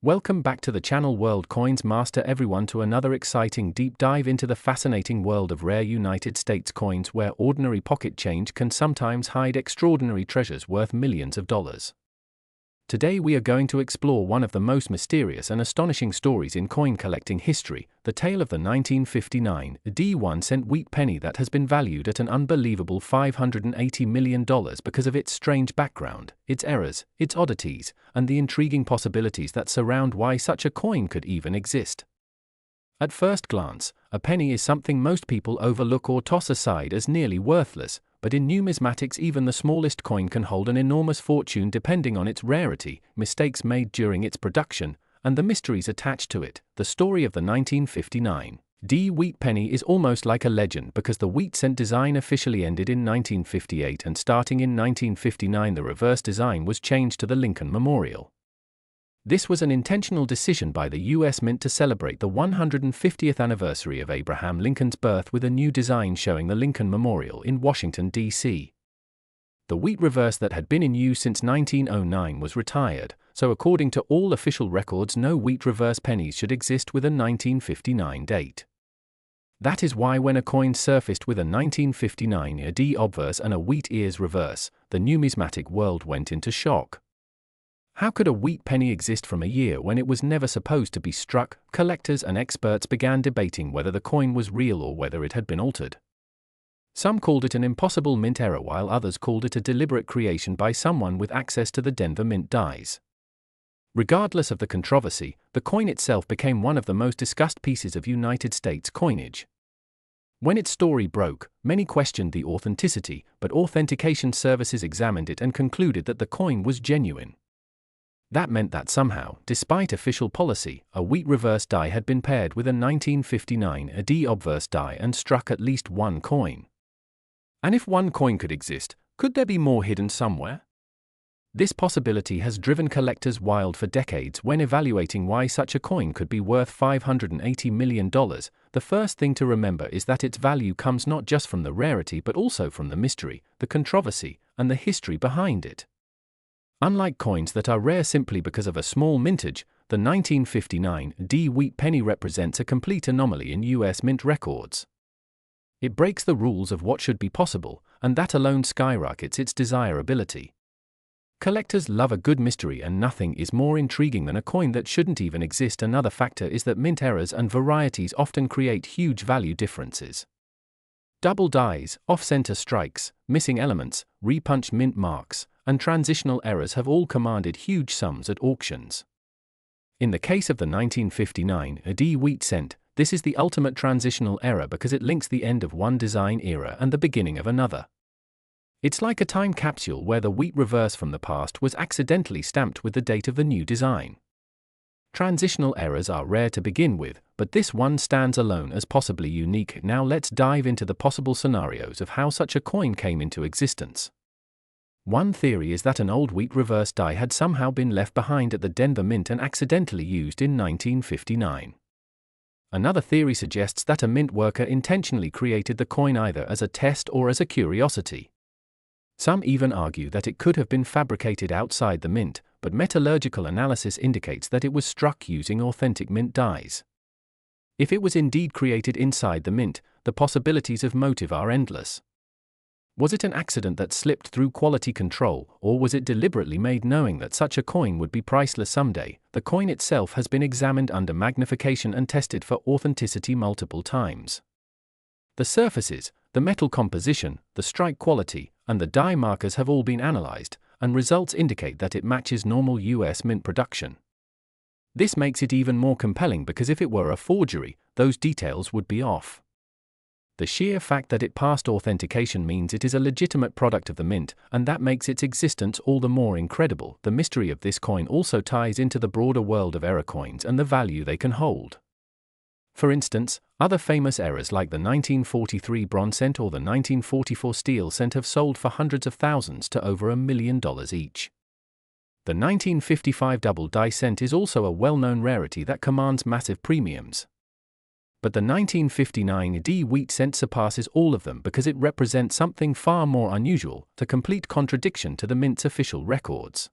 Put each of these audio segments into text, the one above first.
Welcome back to the channel World Coins Master everyone to another exciting deep dive into the fascinating world of rare United States coins where ordinary pocket change can sometimes hide extraordinary treasures worth millions of dollars. Today we are going to explore one of the most mysterious and astonishing stories in coin collecting history, the tale of the 1959 1-cent wheat penny that has been valued at an unbelievable $580 million because of its strange background, its errors, its oddities, and the intriguing possibilities that surround why such a coin could even exist. At first glance, a penny is something most people overlook or toss aside as nearly worthless, but in numismatics even the smallest coin can hold an enormous fortune depending on its rarity, mistakes made during its production, and the mysteries attached to it. The story of the 1959 wheat penny is almost like a legend because the wheat cent design officially ended in 1958 and starting in 1959 the reverse design was changed to the Lincoln Memorial. This was an intentional decision by the U.S. Mint to celebrate the 150th anniversary of Abraham Lincoln's birth with a new design showing the Lincoln Memorial in Washington, D.C. The wheat reverse that had been in use since 1909 was retired, so according to all official records no wheat reverse pennies should exist with a 1959 date. That is why when a coin surfaced with a 1959 obverse and a wheat ears reverse, the numismatic world went into shock. How could a wheat penny exist from a year when it was never supposed to be struck? Collectors and experts began debating whether the coin was real or whether it had been altered. Some called it an impossible mint error while others called it a deliberate creation by someone with access to the Denver Mint dies. Regardless of the controversy, the coin itself became one of the most discussed pieces of United States coinage. When its story broke, many questioned the authenticity, but authentication services examined it and concluded that the coin was genuine. That meant that somehow, despite official policy, a wheat reverse die had been paired with a 1959 obverse die and struck at least one coin. And if one coin could exist, could there be more hidden somewhere? This possibility has driven collectors wild for decades when evaluating why such a coin could be worth $580 million. The first thing to remember is that its value comes not just from the rarity but also from the mystery, the controversy, and the history behind it. Unlike coins that are rare simply because of a small mintage, the 1959 wheat penny represents a complete anomaly in U.S. Mint records. It breaks the rules of what should be possible, and that alone skyrockets its desirability. Collectors love a good mystery and nothing is more intriguing than a coin that shouldn't even exist. Another factor is that mint errors and varieties often create huge value differences. Double dies, off-center strikes, missing elements, repunched mint marks, and transitional errors have all commanded huge sums at auctions. In the case of the 1959 wheat cent, this is the ultimate transitional error because it links the end of one design era and the beginning of another. It's like a time capsule where the wheat reverse from the past was accidentally stamped with the date of the new design. Transitional errors are rare to begin with, but this one stands alone as possibly unique. Now let's dive into the possible scenarios of how such a coin came into existence. One theory is that an old wheat reverse die had somehow been left behind at the Denver Mint and accidentally used in 1959. Another theory suggests that a mint worker intentionally created the coin either as a test or as a curiosity. Some even argue that it could have been fabricated outside the mint, but metallurgical analysis indicates that it was struck using authentic mint dies. If it was indeed created inside the mint, the possibilities of motive are endless. Was it an accident that slipped through quality control, or was it deliberately made knowing that such a coin would be priceless someday? The coin itself has been examined under magnification and tested for authenticity multiple times. The surfaces, the metal composition, the strike quality, and the die markers have all been analyzed, and results indicate that it matches normal U.S. mint production. This makes it even more compelling because if it were a forgery, those details would be off. The sheer fact that it passed authentication means it is a legitimate product of the mint, and that makes its existence all the more incredible. The mystery of this coin also ties into the broader world of error coins and the value they can hold. For instance, other famous errors like the 1943 bronze cent or the 1944 steel cent have sold for hundreds of thousands to over $1 million each. The 1955 double die cent is also a well-known rarity that commands massive premiums. But the 1959 wheat cent surpasses all of them because it represents something far more unusual, the complete contradiction to the mint's official records.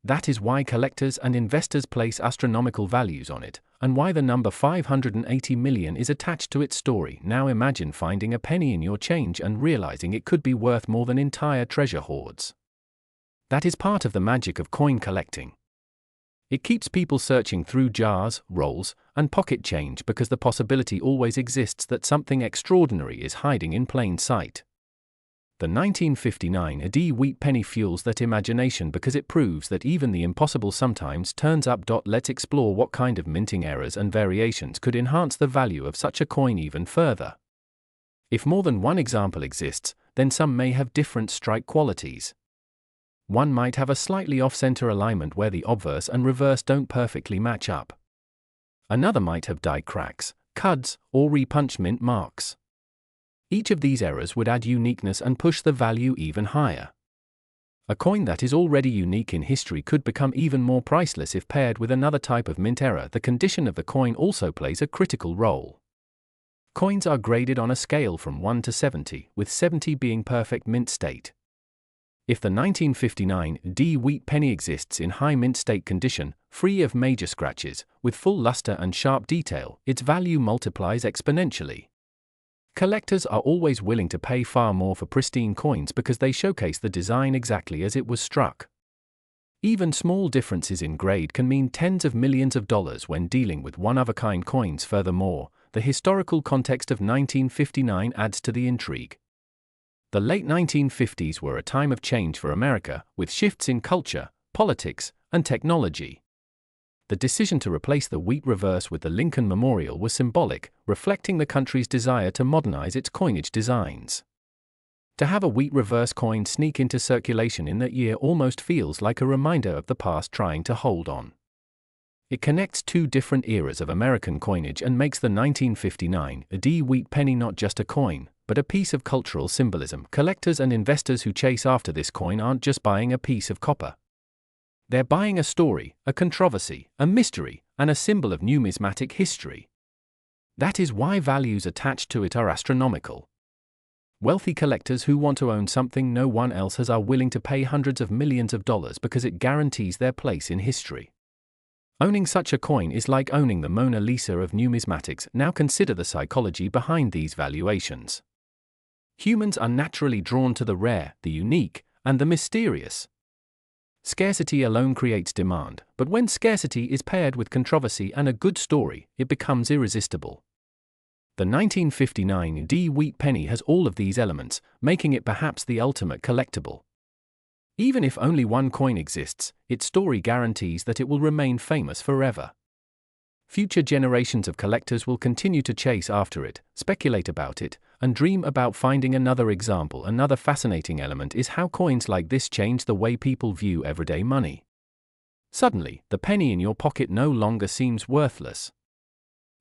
That is why collectors and investors place astronomical values on it, and why the number 580 million is attached to its story. Now imagine finding a penny in your change and realizing it could be worth more than entire treasure hoards. That is part of the magic of coin collecting. It keeps people searching through jars, rolls, and pocket change because the possibility always exists that something extraordinary is hiding in plain sight. The 1959 AD wheat penny fuels that imagination because it proves that even the impossible sometimes turns up. Let's explore what kind of minting errors and variations could enhance the value of such a coin even further. If more than one example exists, then some may have different strike qualities. One might have a slightly off-center alignment where the obverse and reverse don't perfectly match up. Another might have die cracks, cuds, or repunch mint marks. Each of these errors would add uniqueness and push the value even higher. A coin that is already unique in history could become even more priceless if paired with another type of mint error. The condition of the coin also plays a critical role. Coins are graded on a scale from 1 to 70, with 70 being perfect mint state. If the 1959 AD wheat penny exists in high mint state condition, free of major scratches, with full luster and sharp detail, its value multiplies exponentially. Collectors are always willing to pay far more for pristine coins because they showcase the design exactly as it was struck. Even small differences in grade can mean tens of millions of dollars when dealing with one-of-a-kind coins. Furthermore, the historical context of 1959 adds to the intrigue. The late 1950s were a time of change for America, with shifts in culture, politics, and technology. The decision to replace the wheat reverse with the Lincoln Memorial was symbolic, reflecting the country's desire to modernize its coinage designs. To have a wheat reverse coin sneak into circulation in that year almost feels like a reminder of the past trying to hold on. It connects two different eras of American coinage and makes the 1959 AD wheat penny not just a coin, but a piece of cultural symbolism. Collectors and investors who chase after this coin aren't just buying a piece of copper. They're buying a story, a controversy, a mystery, and a symbol of numismatic history. That is why values attached to it are astronomical. Wealthy collectors who want to own something no one else has are willing to pay hundreds of millions of dollars because it guarantees their place in history. Owning such a coin is like owning the Mona Lisa of numismatics. Now consider the psychology behind these valuations. Humans are naturally drawn to the rare, the unique, and the mysterious. Scarcity alone creates demand, but when scarcity is paired with controversy and a good story, it becomes irresistible. The 1959 AD wheat penny has all of these elements, making it perhaps the ultimate collectible. Even if only one coin exists, its story guarantees that it will remain famous forever. Future generations of collectors will continue to chase after it, speculate about it, and dream about finding another example. Another fascinating element is how coins like this change the way people view everyday money. Suddenly, the penny in your pocket no longer seems worthless.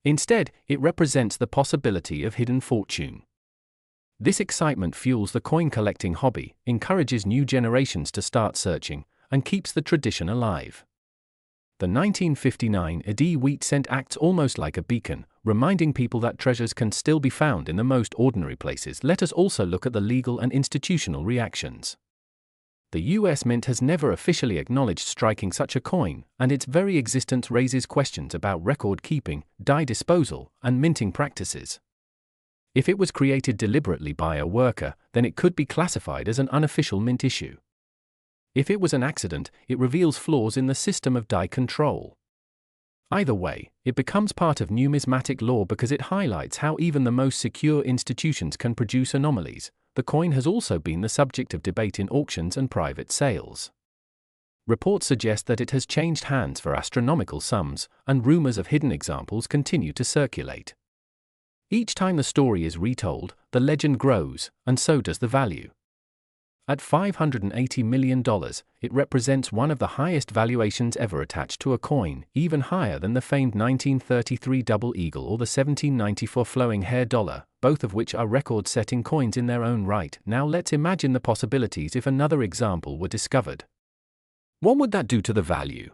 Instead, it represents the possibility of hidden fortune. This excitement fuels the coin collecting hobby, encourages new generations to start searching, and keeps the tradition alive. The 1959 AD wheat cent acts almost like a beacon, reminding people that treasures can still be found in the most ordinary places. Let us also look at the legal and institutional reactions. The US Mint has never officially acknowledged striking such a coin, and its very existence raises questions about record keeping, die disposal, and minting practices. If it was created deliberately by a worker, then it could be classified as an unofficial mint issue. If it was an accident, it reveals flaws in the system of die control. Either way, it becomes part of numismatic law because it highlights how even the most secure institutions can produce anomalies. The coin has also been the subject of debate in auctions and private sales. Reports suggest that it has changed hands for astronomical sums, and rumors of hidden examples continue to circulate. Each time the story is retold, the legend grows, and so does the value. At $580 million, it represents one of the highest valuations ever attached to a coin, even higher than the famed 1933 double eagle or the 1794 flowing hair dollar, both of which are record-setting coins in their own right. Now let's imagine the possibilities if another example were discovered. What would that do to the value?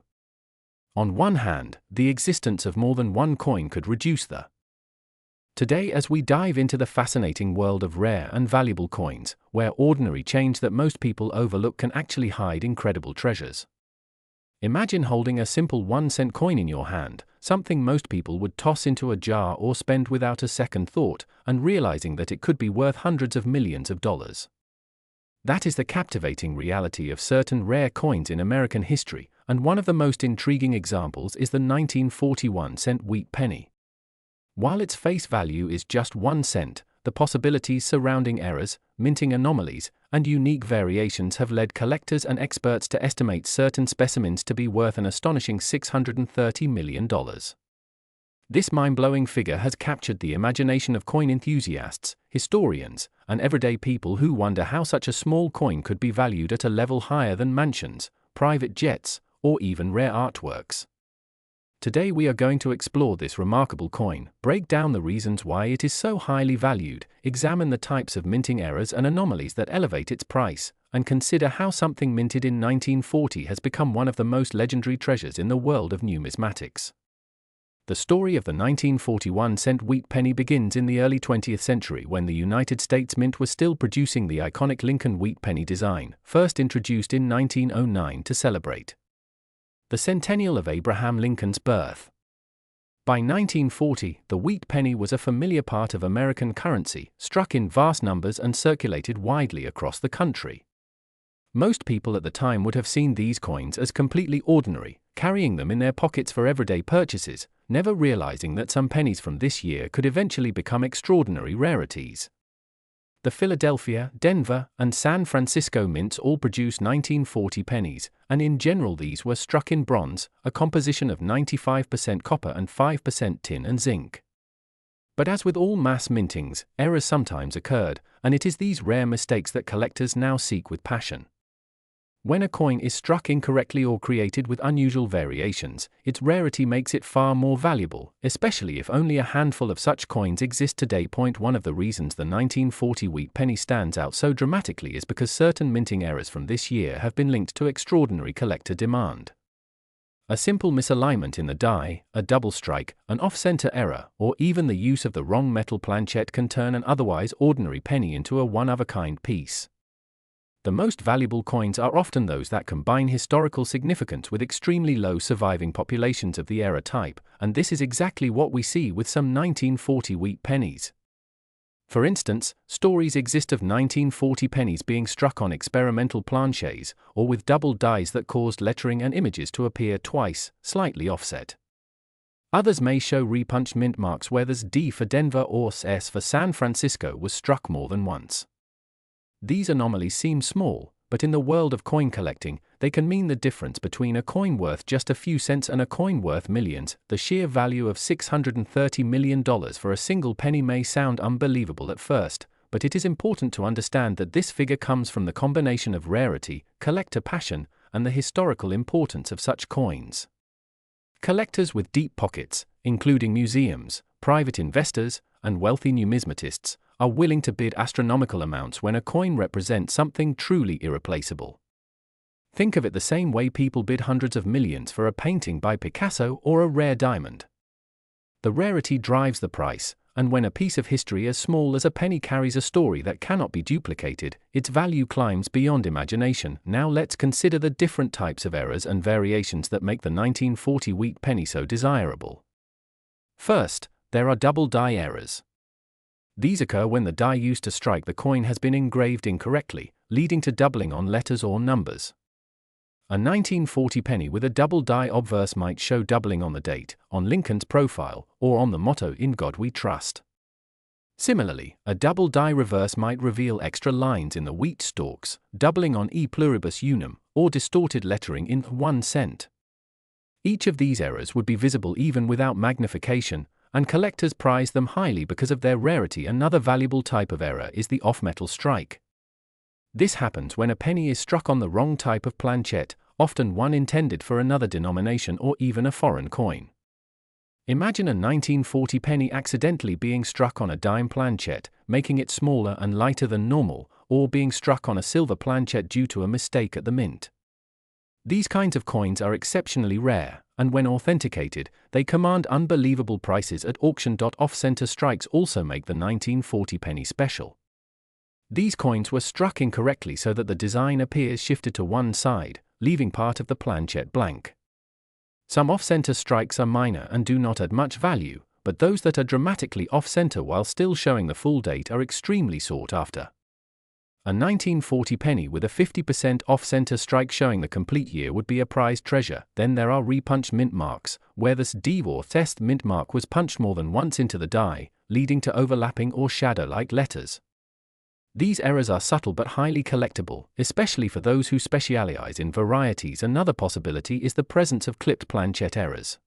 On one hand, the existence of more than one coin could reduce the Today, as we dive into the fascinating world of rare and valuable coins, where ordinary change that most people overlook can actually hide incredible treasures. Imagine holding a simple 1-cent coin in your hand, something most people would toss into a jar or spend without a second thought, and realizing that it could be worth hundreds of millions of dollars. That is the captivating reality of certain rare coins in American history, and one of the most intriguing examples is the 1941-cent wheat penny. While its face value is just 1 cent, the possibilities surrounding errors, minting anomalies, and unique variations have led collectors and experts to estimate certain specimens to be worth an astonishing $630 million. This mind-blowing figure has captured the imagination of coin enthusiasts, historians, and everyday people who wonder how such a small coin could be valued at a level higher than mansions, private jets, or even rare artworks. Today we are going to explore this remarkable coin, break down the reasons why it is so highly valued, examine the types of minting errors and anomalies that elevate its price, and consider how something minted in 1940 has become one of the most legendary treasures in the world of numismatics. The story of the 1941-cent wheat penny begins in the early 20th century when the United States Mint was still producing the iconic Lincoln wheat penny design, first introduced in 1909 to celebrate the centennial of Abraham Lincoln's birth. By 1940, the wheat penny was a familiar part of American currency, struck in vast numbers and circulated widely across the country. Most people at the time would have seen these coins as completely ordinary, carrying them in their pockets for everyday purchases, never realizing that some pennies from this year could eventually become extraordinary rarities. The Philadelphia, Denver, and San Francisco mints all produced 1940 pennies, and in general these were struck in bronze, a composition of 95% copper and 5% tin and zinc. But as with all mass mintings, errors sometimes occurred, and it is these rare mistakes that collectors now seek with passion. When a coin is struck incorrectly or created with unusual variations, its rarity makes it far more valuable, especially if only a handful of such coins exist today. One of the reasons the 1940 wheat penny stands out so dramatically is because certain minting errors from this year have been linked to extraordinary collector demand. A simple misalignment in the die, a double strike, an off-center error, or even the use of the wrong metal planchet can turn an otherwise ordinary penny into a one-of-a-kind piece. The most valuable coins are often those that combine historical significance with extremely low surviving populations of the error type, and this is exactly what we see with some 1940 wheat pennies. For instance, stories exist of 1940 pennies being struck on experimental planchets, or with double dies that caused lettering and images to appear twice, slightly offset. Others may show repunched mint marks where the D for Denver or S for San Francisco was struck more than once. These anomalies seem small, but in the world of coin collecting, they can mean the difference between a coin worth just a few cents and a coin worth millions. The sheer value of $630 million for a single penny may sound unbelievable at first, but it is important to understand that this figure comes from the combination of rarity, collector passion, and the historical importance of such coins. Collectors with deep pockets, including museums, private investors, and wealthy numismatists, are willing to bid astronomical amounts when a coin represents something truly irreplaceable. Think of it the same way people bid hundreds of millions for a painting by Picasso or a rare diamond. The rarity drives the price, and when a piece of history as small as a penny carries a story that cannot be duplicated, its value climbs beyond imagination. Now let's consider the different types of errors and variations that make the 1940 wheat penny so desirable. First, there are double die errors. These occur when the die used to strike the coin has been engraved incorrectly, leading to doubling on letters or numbers. A 1940 penny with a double die obverse might show doubling on the date, on Lincoln's profile, or on the motto "In God We Trust." Similarly, a double die reverse might reveal extra lines in the wheat stalks, doubling on E pluribus unum, or distorted lettering in 1 cent. Each of these errors would be visible even without magnification, and collectors prize them highly because of their rarity. Another valuable type of error is the off-metal strike. This happens when a penny is struck on the wrong type of planchet, often one intended for another denomination or even a foreign coin. Imagine a 1940 penny accidentally being struck on a dime planchet, making it smaller and lighter than normal, or being struck on a silver planchet due to a mistake at the mint. These kinds of coins are exceptionally rare, and when authenticated, they command unbelievable prices at auction. Off-center strikes also make the 1940 penny special. These coins were struck incorrectly so that the design appears shifted to one side, leaving part of the planchet blank. Some off-center strikes are minor and do not add much value, but those that are dramatically off-center while still showing the full date are extremely sought after. A 1940 penny with a 50% off-center strike showing the complete year would be a prized treasure. Then there are repunched mint marks, where the div or test mint mark was punched more than once into the die, leading to overlapping or shadow-like letters. These errors are subtle but highly collectible, especially for those who specialize in varieties. Another possibility is the presence of clipped planchet errors.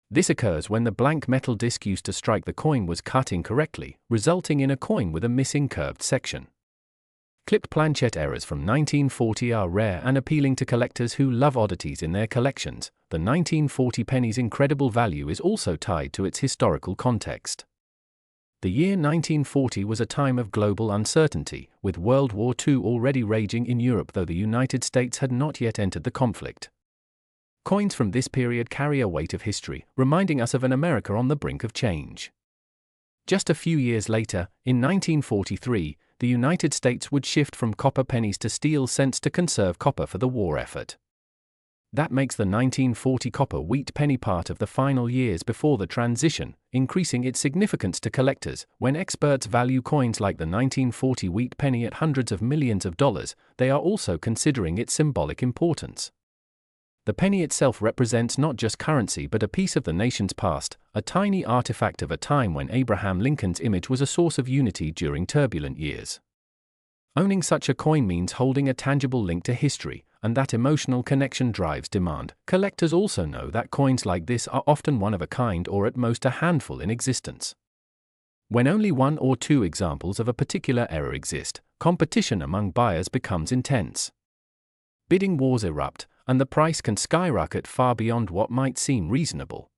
This occurs when the blank metal disc used to strike the coin was cut incorrectly, resulting in a coin with a missing curved section. Clipped planchet errors from 1940 are rare and appealing to collectors who love oddities in their collections. The 1940 penny's incredible value is also tied to its historical context. The year 1940 was a time of global uncertainty, with World War II already raging in Europe, though the United States had not yet entered the conflict. Coins from this period carry a weight of history, reminding us of an America on the brink of change. Just a few years later, in 1943, the United States would shift from copper pennies to steel cents to conserve copper for the war effort. That makes the 1940 copper wheat penny part of the final years before the transition, increasing its significance to collectors. When experts value coins like the 1940 wheat penny at hundreds of millions of dollars, they are also considering its symbolic importance. The penny itself represents not just currency but a piece of the nation's past, a tiny artifact of a time when Abraham Lincoln's image was a source of unity during turbulent years. Owning such a coin means holding a tangible link to history, and that emotional connection drives demand. Collectors also know that coins like this are often one of a kind or at most a handful in existence. When only one or two examples of a particular era exist, competition among buyers becomes intense. Bidding wars erupt, and the price can skyrocket far beyond what might seem reasonable.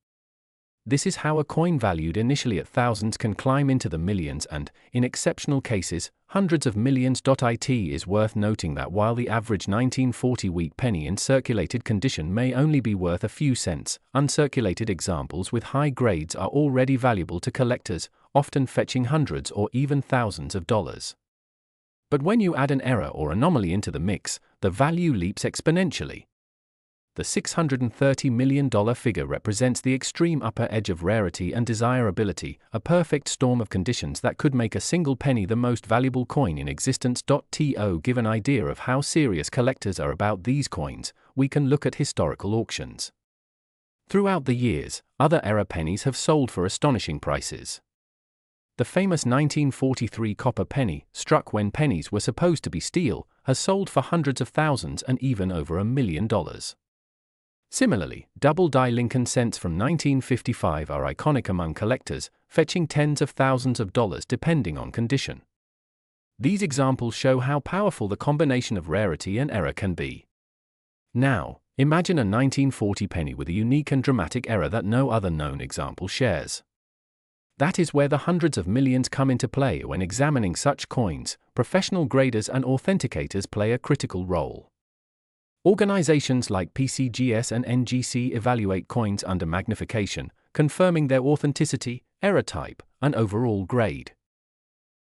This is how a coin valued initially at thousands can climb into the millions and, in exceptional cases, hundreds of millions. It is worth noting that while the average 1940 wheat penny in circulated condition may only be worth a few cents, uncirculated examples with high grades are already valuable to collectors, often fetching hundreds or even thousands of dollars. But when you add an error or anomaly into the mix, the value leaps exponentially. The $630 million figure represents the extreme upper edge of rarity and desirability, a perfect storm of conditions that could make a single penny the most valuable coin in existence. To give an idea of how serious collectors are about these coins, we can look at historical auctions. Throughout the years, other era pennies have sold for astonishing prices. The famous 1943 copper penny, struck when pennies were supposed to be steel, has sold for hundreds of thousands and even over $1 million. Similarly, double-die Lincoln cents from 1955 are iconic among collectors, fetching tens of thousands of dollars depending on condition. These examples show how powerful the combination of rarity and error can be. Now, imagine a 1940 penny with a unique and dramatic error that no other known example shares. That is where the hundreds of millions come into play. When examining such coins, professional graders and authenticators play a critical role. Organizations like PCGS and NGC evaluate coins under magnification, confirming their authenticity, error type, and overall grade.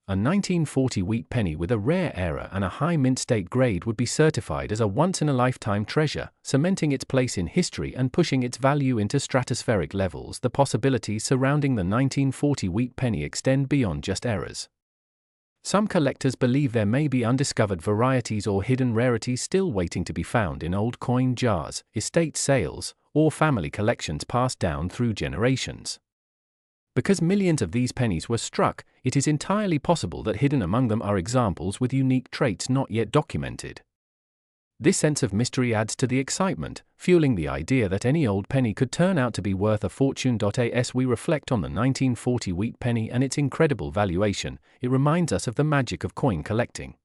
A 1940 wheat penny with a rare error and a high mint state grade would be certified as a once-in-a-lifetime treasure, cementing its place in history and pushing its value into stratospheric levels. The possibilities surrounding the 1940 wheat penny extend beyond just errors. Some collectors believe there may be undiscovered varieties or hidden rarities still waiting to be found in old coin jars, estate sales, or family collections passed down through generations. Because millions of these pennies were struck, it is entirely possible that hidden among them are examples with unique traits not yet documented. This sense of mystery adds to the excitement, fueling the idea that any old penny could turn out to be worth a fortune. As we reflect on the 1940 wheat penny and its incredible valuation, it reminds us of the magic of coin collecting.